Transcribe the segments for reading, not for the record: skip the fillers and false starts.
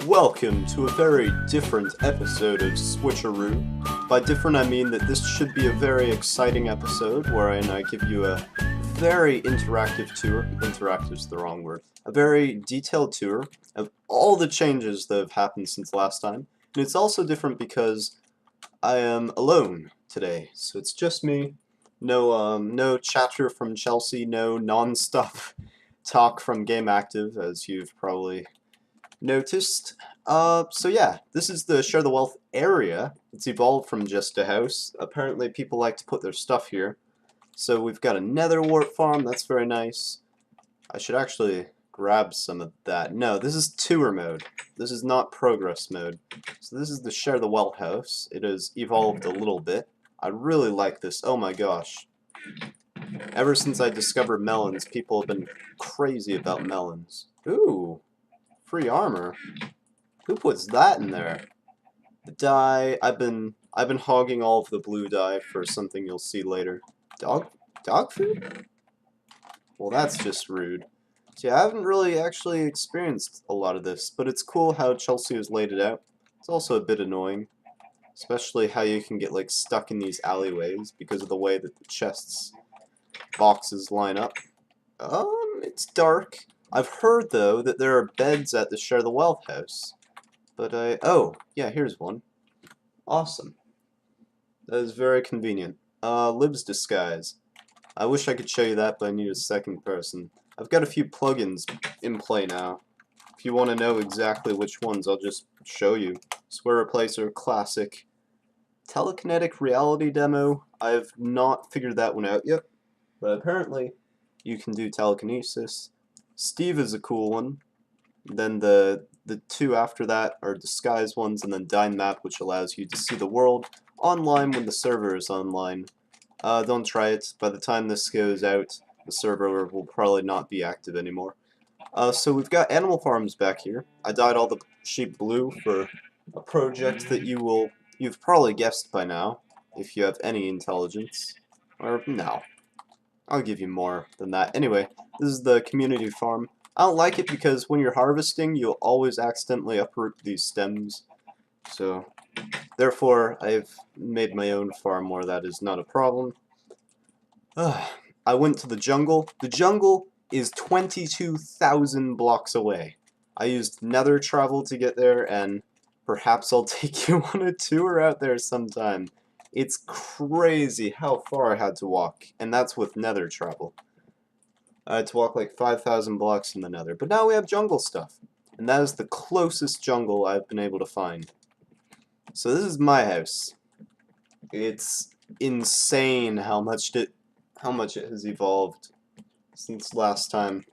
Welcome to a very different episode of Switcheroo. By different I mean that this should be a very exciting episode wherein I give you a very interactive tour. Interactive's the wrong word. A very detailed tour of all the changes that have happened since last time. And it's also different because I am alone today. So it's just me. No chatter from Chelsea, no non-stop talk from Game Active, as you've probably noticed. So yeah, this is the Share the Wealth area. It's evolved from just a house. Apparently people like to put their stuff here. So we've got a nether wart farm, that's very nice. I should actually grab some of that. No, this is tour mode. This is not progress mode. So this is the Share the Wealth house. It has evolved a little bit. I really like this. Oh my gosh. Ever since I discovered melons, people have been crazy about melons. Ooh. Free armor? Who puts that in there? The dye, I've been hogging all of the blue dye for something you'll see later. Dog food? Well, that's just rude. See, I haven't really actually experienced a lot of this, but it's cool how Chelsea has laid it out. It's also a bit annoying, especially how you can get like stuck in these alleyways because of the way that the chests boxes line up. It's dark. I've heard, though, that there are beds at the Share the Wealth house. But oh, yeah, here's one. Awesome. That is very convenient. Lib's Disguise. I wish I could show you that, but I need a second person. I've got a few plugins in play now. If you want to know exactly which ones, I'll just show you. Square Replacer, Classic. Telekinetic Reality Demo. I've not figured that one out yet. But apparently, you can do telekinesis. Steve is a cool one. Then the two after that are disguise ones, and then Dine Map, which allows you to see the world online when the server is online. Don't try it. By the time this goes out, the server will probably not be active anymore. So we've got animal farms back here. I dyed all the sheep blue for a project that you've probably guessed by now, if you have any intelligence. Or no. I'll give you more than that. Anyway, this is the community farm. I don't like it because when you're harvesting, you'll always accidentally uproot these stems. So, therefore, I've made my own farm where that is not a problem. I went to the jungle. The jungle is 22,000 blocks away. I used nether travel to get there, and perhaps I'll take you on a tour out there sometime. It's crazy how far I had to walk, and that's with nether travel. I had to walk like 5,000 blocks in the nether, but now we have jungle stuff, and that is the closest jungle I've been able to find. So this is my house. It's insane how much it has evolved since last time.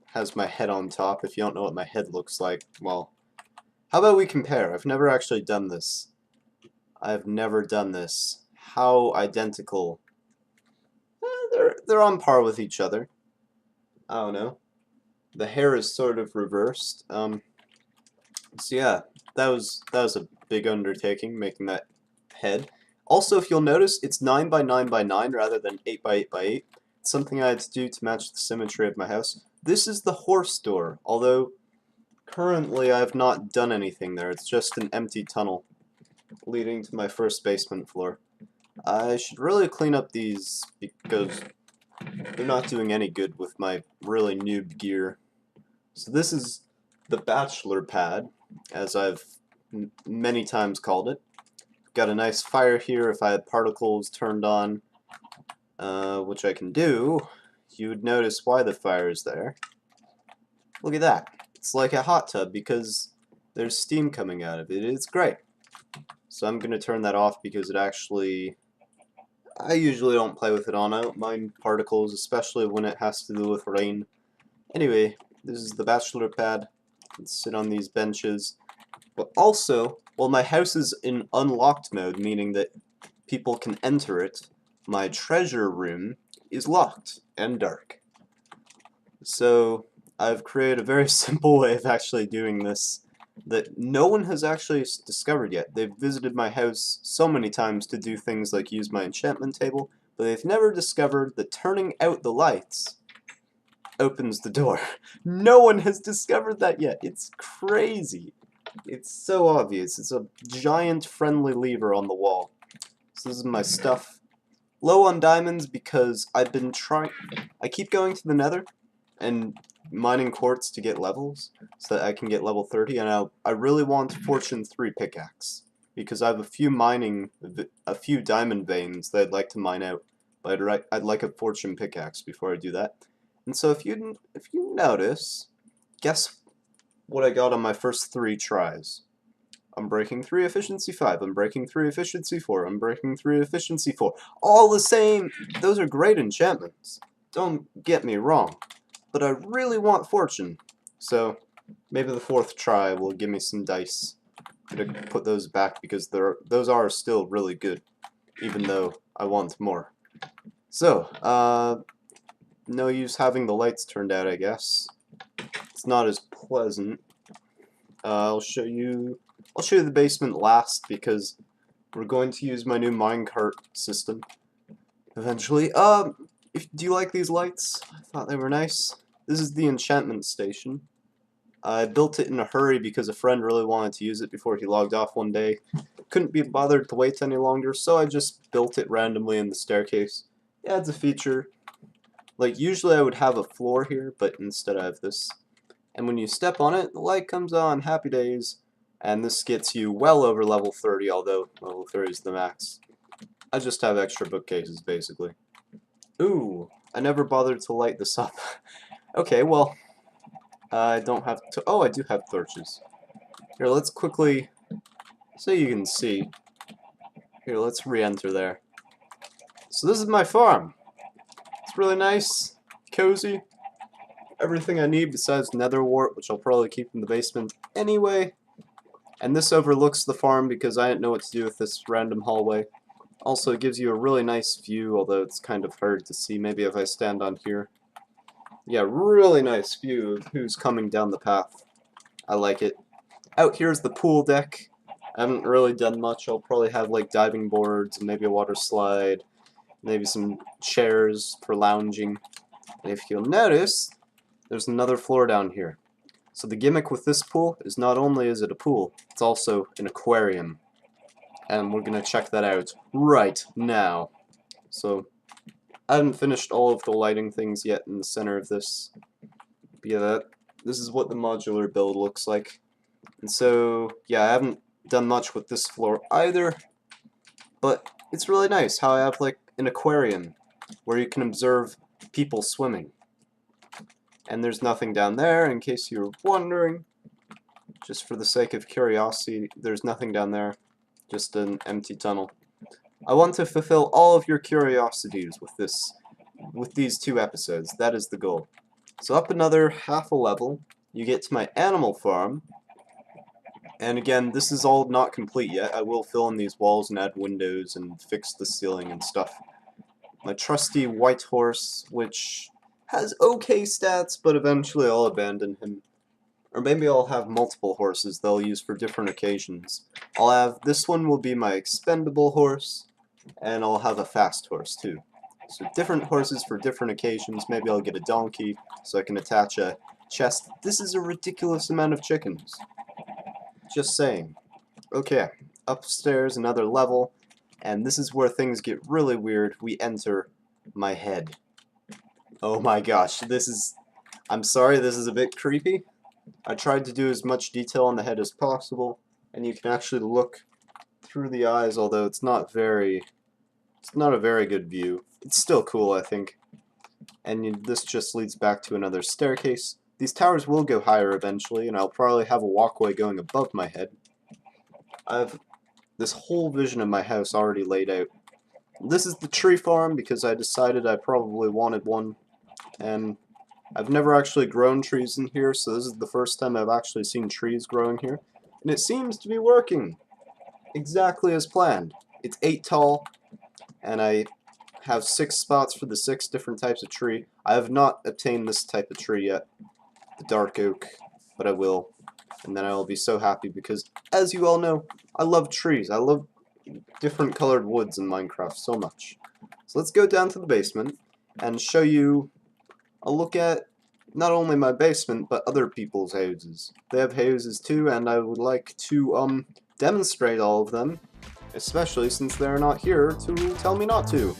Has my head on top. If you don't know what my head looks like, well, how about we compare? I've never actually done this. I've never done this. How identical? They're on par with each other. I don't know. The hair is sort of reversed. So yeah, that was a big undertaking making that head. Also, if you'll notice, it's 9 by 9 by 9 rather than 8 by 8 by 8. It's something I had to do to match the symmetry of my house. This is the horse door, although currently I have not done anything there. It's just an empty tunnel leading to my first basement floor. I should really clean up these because they're not doing any good with my really noob gear. So this is the bachelor pad, as I've many times called it. Got a nice fire here if I had particles turned on, which I can do. You would notice why the fire is there. Look at that. It's like a hot tub because there's steam coming out of it. It's great. So I'm going to turn that off because it actually... I usually don't play with it on. I don't mind particles, especially when it has to do with rain. Anyway, this is the bachelor pad. Let's sit on these benches. But also, while my house is in unlocked mode, meaning that people can enter it, my treasure room is locked and dark. So I've created a very simple way of actually doing this that no one has actually discovered yet. They've visited my house so many times to do things like use my enchantment table, but they've never discovered that turning out the lights opens the door. No one has discovered that yet. It's crazy. It's so obvious. It's a giant friendly lever on the wall. So this is my stuff. Low on diamonds because I've been trying... I keep going to the nether and mining quartz to get levels so that I can get level 30, and I really want Fortune 3 pickaxe because I have a few diamond veins that I'd like to mine out, but I'd like a fortune pickaxe before I do that. And so if you notice, guess what I got on my first 3 tries. I'm breaking 3 efficiency 5, I'm breaking 3 efficiency 4, I'm breaking 3 efficiency 4. All the same, those are great enchantments. Don't get me wrong. But I really want fortune. So maybe the 4th try will give me some dice. I'm gonna put those back because those are still really good, even though I want more. So, no use having the lights turned out, I guess. It's not as pleasant. I'll show you the basement last because we're going to use my new minecart system eventually. Do you like these lights? I thought they were nice. This is the enchantment station. I built it in a hurry because a friend really wanted to use it before he logged off one day. Couldn't be bothered to wait any longer, so I just built it randomly in the staircase. It adds a feature. Like, usually I would have a floor here, but instead I have this. And when you step on it, the light comes on, happy days. And this gets you well over level 30, although level 30 is the max. I just have extra bookcases, basically. Ooh, I never bothered to light this up. Okay, well, I don't have to... Oh, I do have torches. Here, let's quickly... So you can see. Here, let's re-enter there. So this is my farm. It's really nice, cozy. Everything I need besides nether wart, which I'll probably keep in the basement anyway. And this overlooks the farm because I didn't know what to do with this random hallway. Also, it gives you a really nice view, although it's kind of hard to see. Maybe if I stand on here. Yeah, really nice view of who's coming down the path. I like it. Out here's the pool deck. I haven't really done much. I'll probably have like diving boards and maybe a water slide. Maybe some chairs for lounging. And if you'll notice, there's another floor down here. So the gimmick with this pool is not only is it a pool, it's also an aquarium. And we're going to check that out right now. So I haven't finished all of the lighting things yet in the center of this. But yeah, this is what the modular build looks like. And so, yeah, I haven't done much with this floor either. But it's really nice how I have like an aquarium where you can observe people swimming. And there's nothing down there, in case you were wondering. Just for the sake of curiosity, there's nothing down there. Just an empty tunnel. I want to fulfill all of your curiosities with these 2 episodes. That is the goal. So up another half a level, you get to my animal farm. And again, this is all not complete yet. I will fill in these walls and add windows and fix the ceiling and stuff. My trusty white horse, which has okay stats, but eventually I'll abandon him. Or maybe I'll have multiple horses that I'll use for different occasions. This one will be my expendable horse, and I'll have a fast horse too. So different horses for different occasions. Maybe I'll get a donkey so I can attach a chest. This is a ridiculous amount of chickens. Just saying. Okay, upstairs another level, and this is where things get really weird. We enter my head. Oh my gosh, I'm sorry, this is a bit creepy. I tried to do as much detail on the head as possible, and you can actually look through the eyes, although it's not a very good view. It's still cool, I think. And this just leads back to another staircase. These towers will go higher eventually, and I'll probably have a walkway going above my head. I have this whole vision of my house already laid out. This is the tree farm because I decided I probably wanted one, and I've never actually grown trees in here, so this is the first time I've actually seen trees growing here. And it seems to be working exactly as planned. It's 8 tall, and I have 6 spots for the 6 different types of tree. I have not obtained this type of tree yet, the dark oak, but I will. And then I will be so happy because, as you all know, I love trees. I love different colored woods in Minecraft so much. So let's go down to the basement and show you a look at not only my basement, but other people's houses. They have houses too, and I would like to, demonstrate all of them, especially since they're not here to tell me not to.